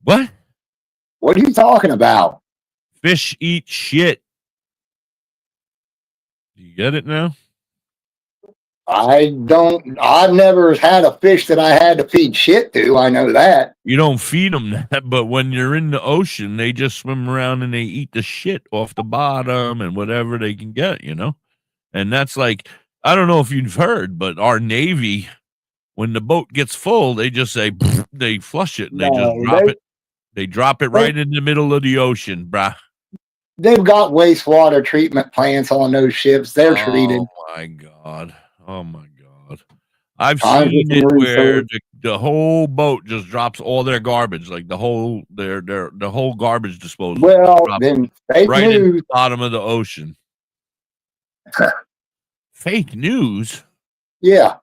what?
What are you talking about?
Fish eat shit. Do you get it now?
I've never had a fish that I had to feed shit to. I know that.
You don't feed them that, but when you're in the ocean, they just swim around and they eat the shit off the bottom and whatever they can get, And that's like, I don't know if you've heard, but our Navy when the boat gets full, they just say they flush it and they
No,
just drop it. They drop it right in the middle of the ocean, bruh.
They've got wastewater treatment plants on those ships. They're treated.
Oh my god! Oh my god! I've
Times
seen
with
it
some
where
research.
the whole boat just drops all their garbage, like the whole the whole garbage disposal.
Well,
drops
then fake
right in
news.
the bottom of the ocean. Fake news.
Yeah.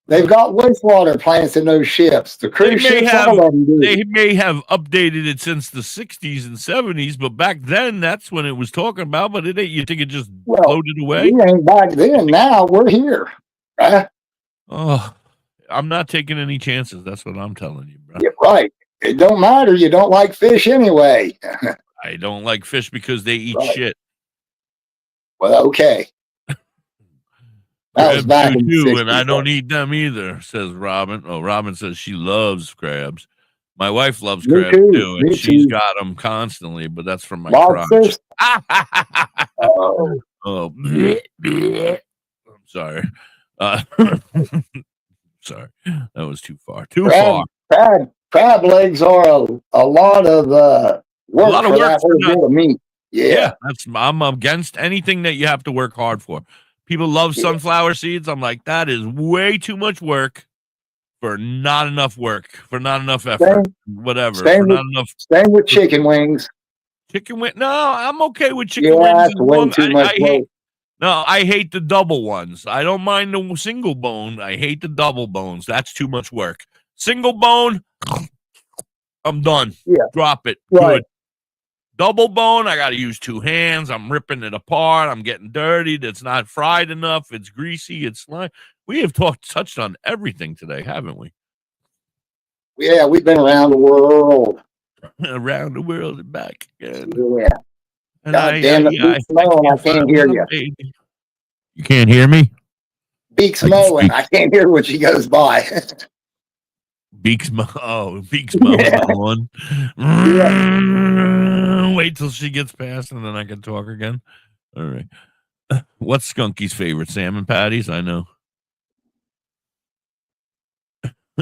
They've got wastewater plants in those ships. The cruise
They may
ships,
have-
all of them do.
They may have updated it since the 60s and 70s, but back then that's when it was talking about. But it ain't. You think it just
Well,
floated away?
We ain't back then. Now we're here. Right?
Oh, I'm not taking any chances. That's what I'm telling you, bro.
Yeah, right. It don't matter. You don't like fish anyway.
I don't like fish because they eat
Right.
shit.
Well, okay. That was back in the
Too,
60s.
and I don't eat them either, says Robin. Oh, Robin says she loves crabs. My wife loves
Me
crabs
too,
too, and
me
she's
too.
got them constantly, but that's from my
Lobsters?
crotch.
Oh,
Oh, I'm sorry. Sorry, that was too far. Too far.
crab legs are a lot of work
lot of
for
work
that
for
whole bit of meat.
Yeah, I'm against anything that you have to work hard for. People love
Yeah.
sunflower seeds. I'm like, that is way too much work for not enough work, for not enough effort, whatever.
Same
For not
with-
enough
Same with chicken wings.
chicken wing. No, I'm okay with chicken
Yeah,
wings.
that's
as
way
long-
too
I
much
hate,
work.
no, I hate the double ones. I don't mind the single bone. I hate the double bones. That's too much work. Single bone, I'm done.
Yeah.
Drop it.
Right.
Good. Double bone, I got to use two hands. I'm ripping it apart. I'm getting dirty. It's not fried enough. It's greasy. It's slimy. We have touched on everything today, haven't we?
Yeah, we've been around the world.
Around the world and back again.
Yeah.
And
God damn it, Beaks mowing, I can't hear you.
You can't hear me?
Beaks
I can
mowing.
speak.
I can't hear when she goes by.
Beaks mowing
Yeah.
on. Wait till she gets past and then I can talk again. All right. What's Skunky's favorite? Salmon patties? I know.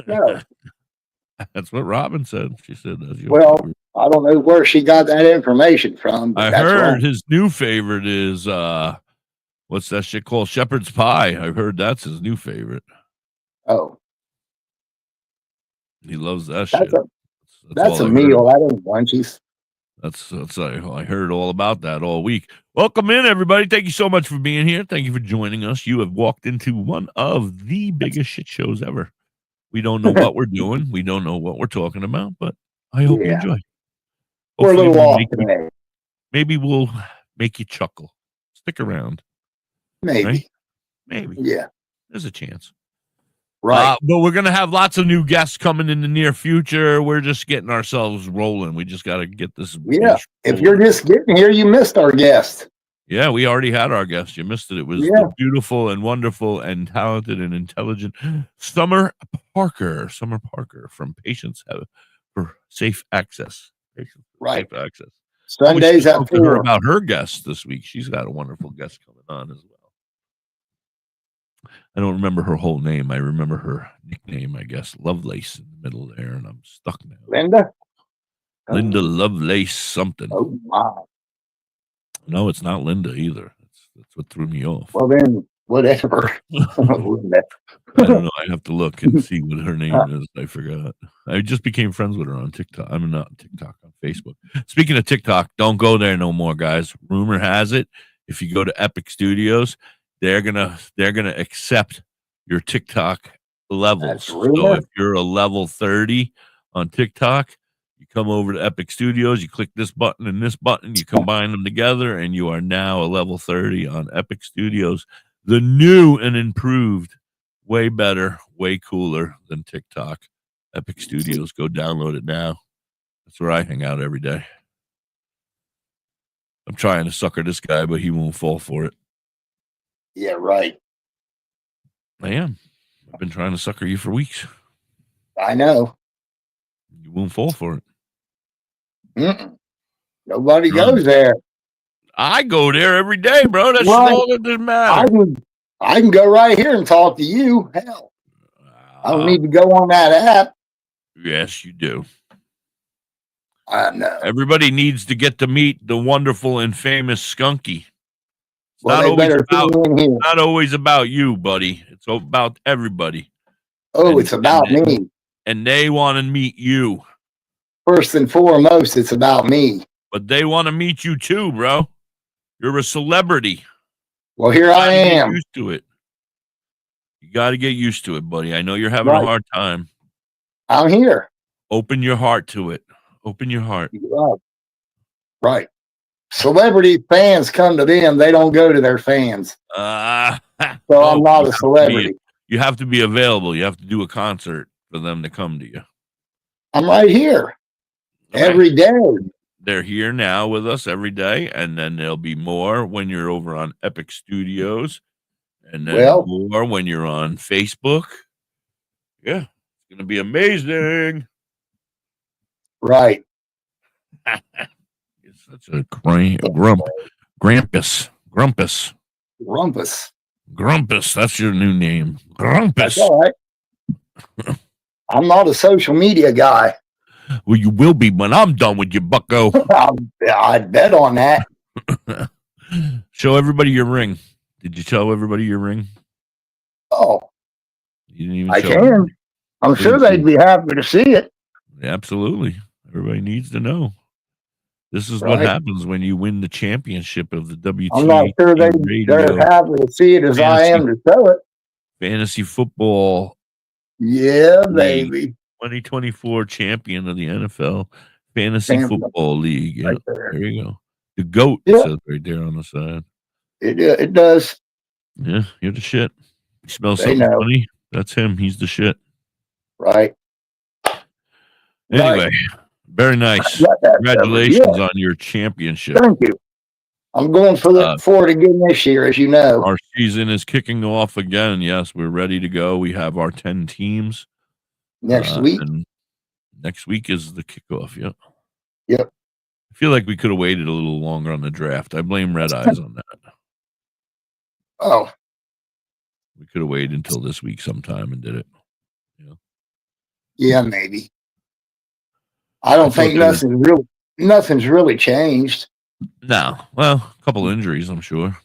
No.
That's what Robin said. She said that's your
Well,
favorite.
I don't know where she got that information from. But
I
that's
heard
wrong.
his new favorite is what's that shit called? Shepherd's pie. I've heard that's his new favorite.
Oh,
He loves that
that's
shit.
a that's
all
a
I
meal.
heard.
That ain't munchies.
I heard all about that all week. Welcome in, everybody. Thank you so much for being here. Thank you for joining us. You have walked into one of the biggest shit shows ever. We don't know what we're doing. We don't know what we're talking about, but I hope you
Yeah.
enjoy.
We're a
Hopefully
little off
make you-
today.
maybe we'll make you chuckle. Stick around.
Maybe.
Right? Maybe.
Yeah.
There's a chance.
Right.
But we're going to have lots of new guests coming in the near future. We're just getting ourselves rolling. We just got to get this.
Yeah.
beast
If
rolling.
you're just getting here, you missed our guest.
Yeah, we already had our guest. You missed it. It was
Yeah.
the beautiful and wonderful and talented and intelligent Summer Parker. Summer Parker from Patients for Safe Access. Patients for
Right.
Safe Access.
Sundays
I
at
spoke to her
4.
about her guest this week. She's got a wonderful guest coming on as well. I don't remember her whole name. I remember her nickname, I guess. Lovelace in the middle there, and I'm stuck now.
Linda?
Linda Lovelace something.
Oh, wow.
No, it's not Linda either. That's what threw me off.
Well, then, whatever. Linda.
I don't know. I have to look and see what her name is. I forgot. I just became friends with her on TikTok. I'm not on TikTok, on Facebook. Speaking of TikTok, don't go there no more, guys. Rumor has it, if you go to Epic Studios, they're gonna accept your TikTok levels.
That's
So
rumor?
if you're a level 30 on TikTok, you come over to Epic Studios, you click this button and this button, you combine them together, and you are now a level 30 on Epic Studios. The new and improved, way better, way cooler than TikTok. Epic Studios, go download it now. That's where I hang out every day. I'm trying to sucker this guy, but he won't fall for it.
Yeah, right.
I am. I've been trying to sucker you for weeks.
I know.
You won't fall for it.
Mm-mm. Nobody
None.
goes there.
I go there every day, bro. That's
Right.
all that doesn't matter.
I can go right here and talk to you. Hell, I don't need to go on that app.
Yes, you do.
I know.
Everybody needs to get to meet the wonderful and famous Skunky. It's
Well,
not
they
always
better
about
tune in here.
not always about you, buddy. It's about everybody.
Oh,
And-
it's about
and-
me.
And they want to meet you.
First and foremost, it's about me.
But they want to meet you too, bro. You're a celebrity.
Well, here I
Get
am.
used to it. You got to get used to it, buddy. I know you're having
Right.
a hard time.
I'm here.
Open your heart to it. Open your heart.
Right. Right. Celebrity fans come to them. They don't go to their fans. So I'm not a celebrity.
You have to be available. You have to do a concert for them to come to you.
I'm right here every day.
They're here now with us every day, and then there'll be more when you're over on Epic Studios, and then more when you're on Facebook. Yeah, it's going to be amazing.
Right.
It's such a Grampus. Grumpus. That's your new name. Grumpus.
That's all right. I'm not a social media guy.
Well, you will be when I'm done with you, bucko.
I'd bet on that.
Show everybody your ring. Did you tell everybody your ring?
Oh,
You didn't even
I
show
can.
them?
I'm sure they'd be happy to see it.
Absolutely. Everybody needs to know. This is what happens when you win the championship of the WTHC
I'm not sure they're happy to see it as I am to show it.
Fantasy football.
Yeah, baby.
2024 champion of the NFL Fantasy Football League. Yeah,
Right
there you go. The GOAT says right there on the side.
It does.
Yeah, you're the shit. You smell
They
something
know.
funny? That's him. He's the shit.
Right.
Anyway, very nice. Congratulations on your championship.
Thank you. I'm going for it again this year, as you know.
Our season is kicking off again. Yes, we're ready to go. We have our 10 teams.
Next week.
And next week is the kickoff. Yep.
Yep.
I feel like we could have waited a little longer on the draft. I blame Red Eyes on that.
Oh.
We could have waited until this week sometime and did it.
Yeah, maybe. I don't think nothing's really changed.
No. Well, a couple injuries, I'm sure.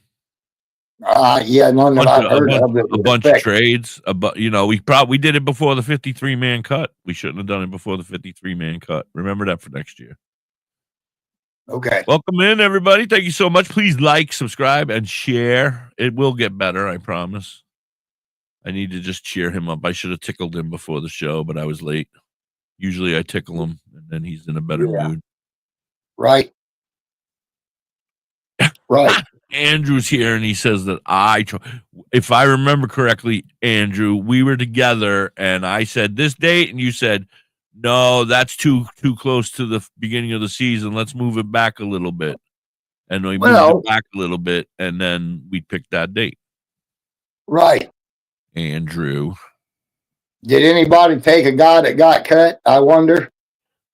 Yeah, none that I've heard of.
A bunch of trades. We did it before the 53-man cut. We shouldn't have done it before the 53-man cut. Remember that for next year.
Okay.
Welcome in, everybody. Thank you so much. Please like, subscribe, and share. It will get better, I promise. I need to just cheer him up. I should have tickled him before the show, but I was late. Usually I tickle him, and then he's in a better mood.
Right. Right.
Andrew's here, and he says that if I remember correctly, Andrew, we were together, and I said this date, and you said, no, that's too close to the beginning of the season. Let's move it back a little bit. And we moved it back a little bit, and then we picked that date.
Right.
Andrew.
Did anybody take a guy that got cut? I wonder.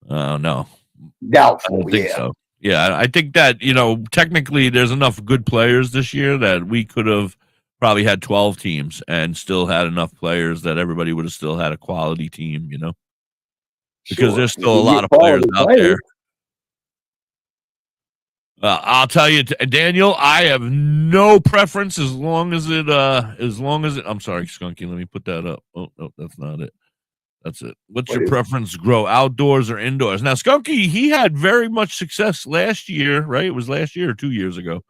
Oh, no.
Doubtful.
I don't think so. Yeah, I think that, technically there's enough good players this year that we could have probably had 12 teams and still had enough players that everybody would have still had a quality team, because there's still a lot of players out there. I'll tell you, Daniel, I have no preference as long as it, I'm sorry, Skunky, let me put that up. Oh, no, that's not it. That's it. What's your preference? Grow outdoors or indoors? Now, Skunky, he had very much success last year, right? It was last year or 2 years ago.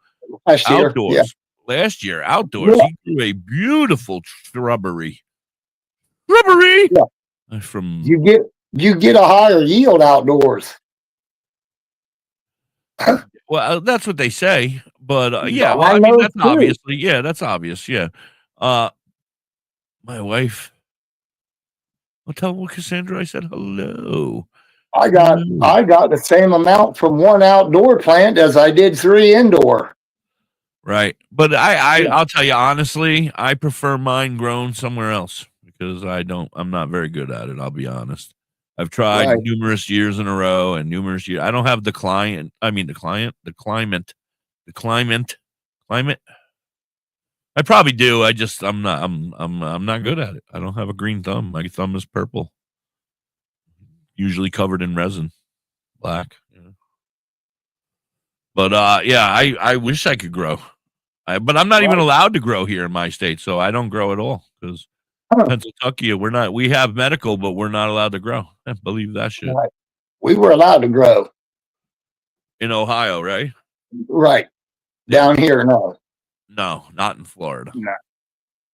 Last year,
outdoors.
yeah.
Last year, outdoors.
Yeah.
He grew a beautiful shrubbery. Shrubbery.
Yeah.
From
you get a higher yield outdoors.
Well, that's what they say, but
Yeah,
well, I mean, that's
too.
obviously, that's obvious, yeah. My wife, I'll tell Cassandra I said hello.
I got the same amount from one outdoor plant as I did 3 indoor.
Right, but I'll tell you honestly, I prefer mine grown somewhere else because I'm not very good at it. I'll be honest. I've tried numerous years in a row and numerous years. I don't have the climate. I I probably do. I'm not good at it. I don't have a green thumb. My thumb is purple, usually covered in resin, black. But I wish I could grow. But I'm not even allowed to grow here in my state, so I don't grow at all because Pennsylvania, we have medical, but we're not allowed to grow. I believe that shit.
Right. We were allowed to grow
In Ohio, right?
right down here. No,
not in Florida.
no,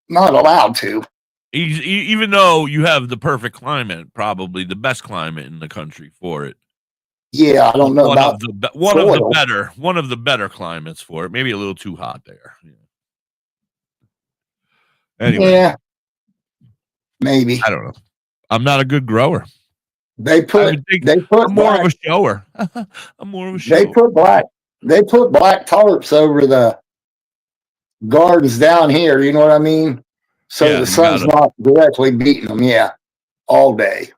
not allowed to.
Even though you have the perfect climate, probably the best climate in the country for it.
Yeah, I don't know
one
about
of the better climates for it. Maybe a little too hot there. Anyway,
yeah, maybe.
I don't know. I'm not a good grower.
They put
I'm more of a shower. I'm more of a shower.
They put black tarps over the gardens down here. You know what I mean? So the sun's not directly beating them. Yeah, all day.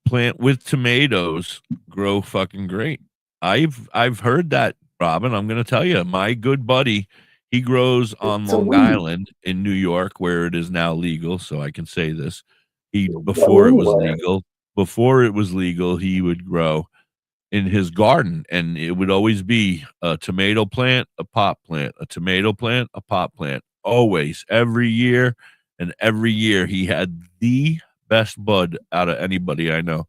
Plant with tomatoes grow fucking great. I've heard that, Robin. I'm going to tell you, my good buddy, he grows on Long Island in New York, where it is now legal. So I can say this. Before it was legal, he would grow in his garden, and it would always be a tomato plant, a pot plant, a tomato plant, a pot plant. Always, every year, and every year he had the best bud out of anybody I know.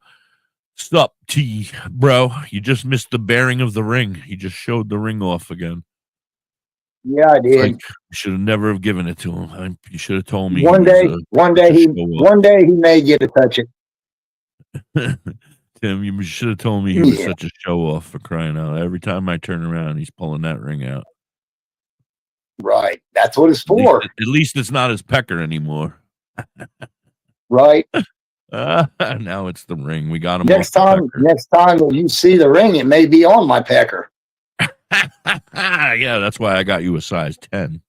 Sup, T, bro? You just missed the bearing of the ring. He just showed the ring off again.
Yeah, I did.
You should have never have given it to him. You should have told me.
One day he may get to touch it.
Tim, you should have told me he was such a show off, for crying out. Every time I turn around, he's pulling that ring out.
Right. That's what it's for.
At least it's not his pecker anymore.
Right.
Now it's the ring. We got him.
Next time that you see the ring, it may be on my pecker.
Yeah, that's why I got you a size 10.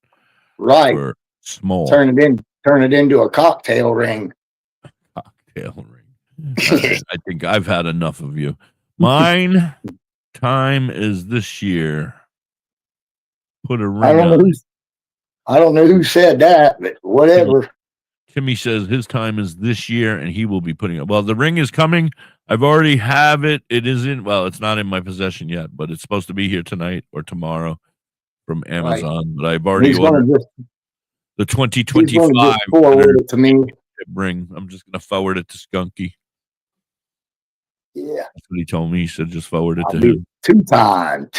Right.
For small.
Turn it into a cocktail ring.
Cocktail ring. Right, I think I've had enough of you. Mine time is this year. Put a ring on.
I don't know who said that, but whatever.
Timmy says his time is this year, and he will be putting it. Well, the ring is coming. I've already have it. It isn't. Well, it's not in my possession yet, but it's supposed to be here tonight or tomorrow from Amazon. Right. But I've already ordered the 2025
forward it to me.
Ring. I'm just going to forward it to Skunky.
Yeah,
that's what he told me. He said just forward it to him.
Two-time.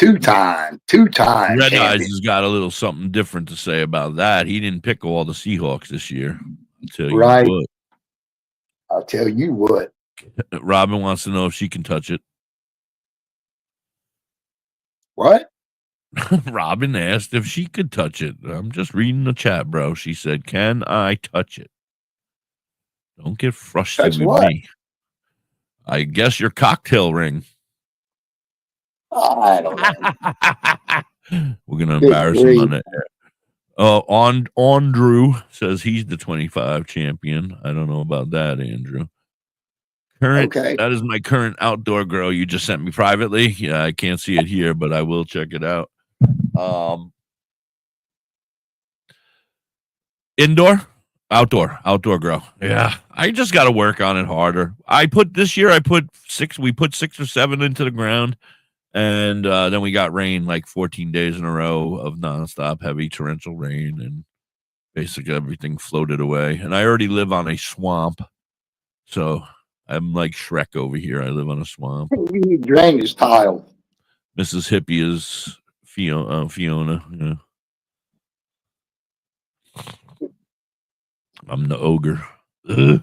Red Eyes has got a little something different to say about that. He didn't pick all the Seahawks this year.
I'll tell you what.
Robin wants to know if she can touch it.
What?
Robin asked if she could touch it. I'm just reading the chat, bro. She said, "Can I touch it?" Don't get frustrated with me. I guess your cocktail ring.
I don't know.
We're gonna embarrass him on that. Andrew says he's the 25 champion. I don't know about that, Andrew. That is my current outdoor grow you just sent me privately. Yeah, I can't see it here, but I will check it out. Outdoor grow. Yeah, I just got to work on it harder. We put 6 or 7 into the ground, and then we got rain like 14 days in a row of nonstop heavy torrential rain, and basically everything floated away. And I already live on a swamp, so I'm like Shrek over here. I live on a swamp.
You need drainage tile.
Mrs. Hippie is Fiona. Yeah. I'm the ogre.
The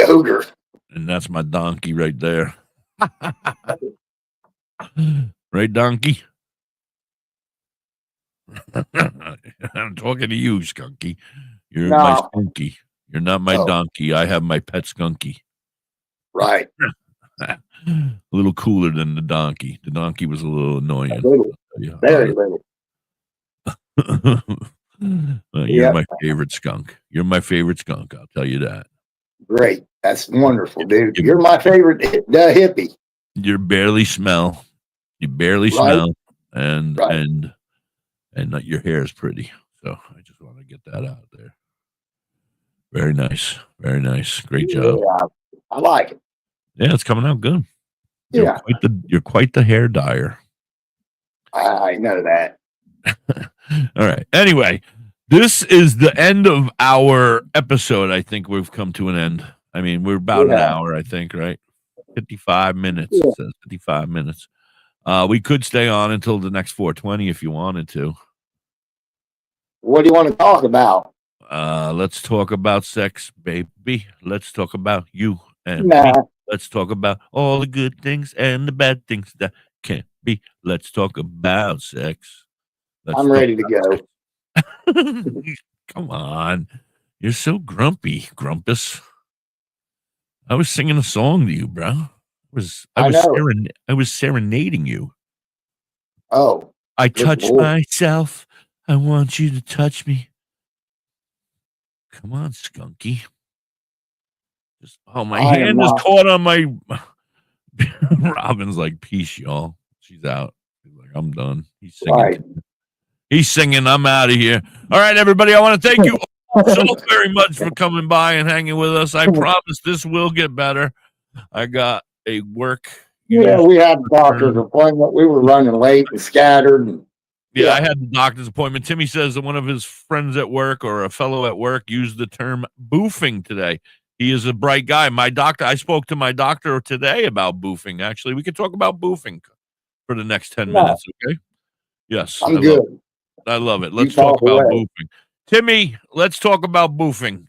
ogre.
And that's my donkey right there. Right, donkey? I'm talking to you, Skunky. You're my skunky. You're not my donkey. I have my pet skunky.
Right.
A little cooler than the donkey. The donkey was a little annoying.
Very little.
You're my favorite skunk. You're my favorite skunk. I'll tell you that.
Great. That's wonderful, dude. You're my favorite hippie.
You barely smell. And and your hair is pretty. So I just want to get that out there. Very nice. Very nice. Great job.
Yeah, I like it.
Yeah, it's coming out good.
Yeah.
You're quite the hair dyer.
I know that.
All right. Anyway, this is the end of our episode. I think we've come to an end. I mean, we're about an hour, I think, right? 55 minutes. It says 55 minutes. We could stay on until the next 420 if you wanted to.
What do you want to talk about?
Let's talk about sex, baby. Let's talk about you and me. Let's talk about all the good things and the bad things that can't be. Let's talk about sex.
I'm ready to go.
Come on. You're so grumpy, Grumpus. I was singing a song to you, bro. I was serenading you.
Oh.
I touch myself. I want you to touch me. Come on, skunky. My hand is caught on my. Robin's like, peace, y'all. She's out. She's like, I'm done. He's singing.
Right.
He's singing. I'm out of here. All right, everybody. I want to thank you so very much for coming by and hanging with us. I promise this will get better. I got a work.
Yeah, we had a doctor's appointment. We were running late and scattered.
Yeah, I had the doctor's appointment. Timmy says that one of his friends at work or a fellow at work used the term boofing today. He is a bright guy. I spoke to my doctor today about boofing, actually. We could talk about boofing for the next 10 minutes, okay? Yes.
I'm good.
I love it. Let's talk about boofing. Timmy, let's talk about boofing.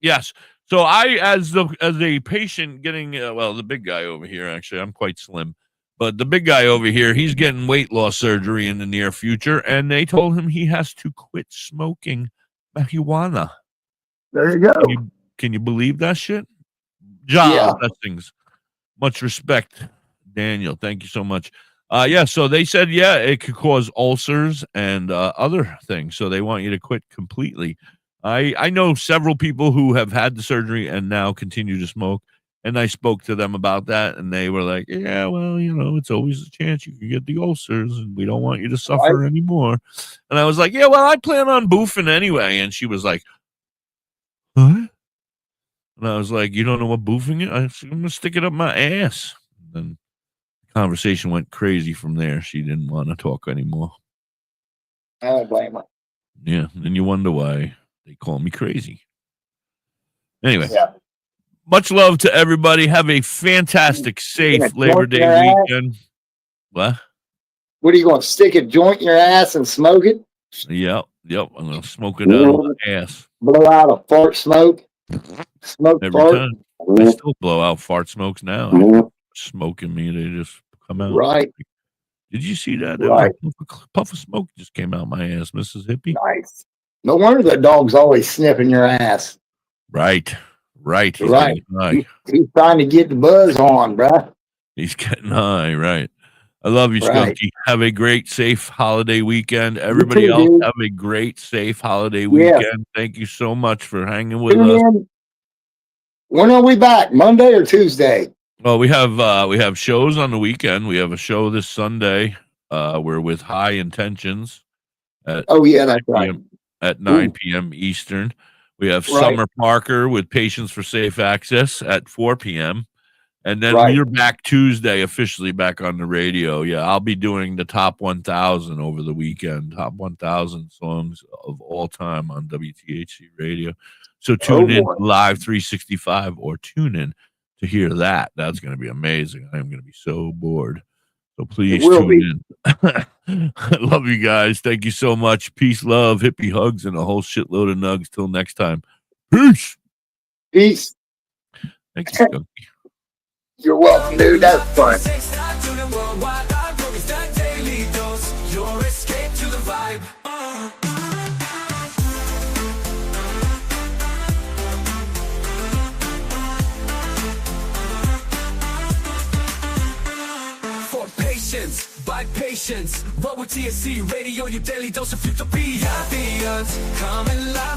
Yes. So I, as a patient getting, the big guy over here, actually, I'm quite slim. But the big guy over here, he's getting weight loss surgery in the near future, and they told him he has to quit smoking marijuana.
There you go.
Can you believe that shit? Blessings. Much respect, Daniel. Thank you so much. So they said, it could cause ulcers and other things, so they want you to quit completely. I know several people who have had the surgery and now continue to smoke. And I spoke to them about that, and they were like, yeah, well, it's always a chance you can get the ulcers, and we don't want you to suffer anymore. And I was like, yeah, well, I plan on boofing anyway. And she was like, huh? And I was like, you don't know what boofing is? I'm going to stick it up my ass. And then the conversation went crazy from there. She didn't want to talk anymore.
I don't blame her.
Yeah, and you wonder why they call me crazy. Anyway.
Yeah.
Much love to everybody. Have a fantastic, safe Labor Day weekend. What?
What are you going to stick a joint in your ass and smoke it?
Yep. I'm going to smoke it out of my ass.
Blow out a fart smoke. Smoke
every
fart.
Time. I still blow out fart smokes now. Smoking me, they just come out.
Right.
Did you see that?
Right.
A puff of smoke just came out my ass, Mrs. Hippie.
Nice. No wonder the dog's always sniffing your ass.
Right. He's
right.
High.
He's trying to get the buzz on, bruh.
He's getting high, right. I love you, Skunky. Have a great, safe holiday weekend. Everybody else, have a great, safe holiday weekend. Thank you so much for hanging with us.
When are we back? Monday or Tuesday?
Well, we have shows on the weekend. We have a show this Sunday. We're with High Intentions. That's right. At 9 p.m. Eastern. We have Summer Parker with Patients for Safe Access at 4 p.m. And then we're back Tuesday, officially back on the radio. Yeah, I'll be doing the top 1,000 over the weekend, top 1,000 songs of all time on WTHC Radio. So tune in live 365 or tune in to hear that. That's going to be amazing. I am going to be so bored. So please tune in. I love you guys. Thank you so much. Peace, love, hippie hugs, and a whole shitload of nugs. Till next time. Peace.
Peace.
Thank you, Skunky.
You're welcome, dude. That's fun.
By patience, WTHC Radio, your daily dose of utopia. Coming live.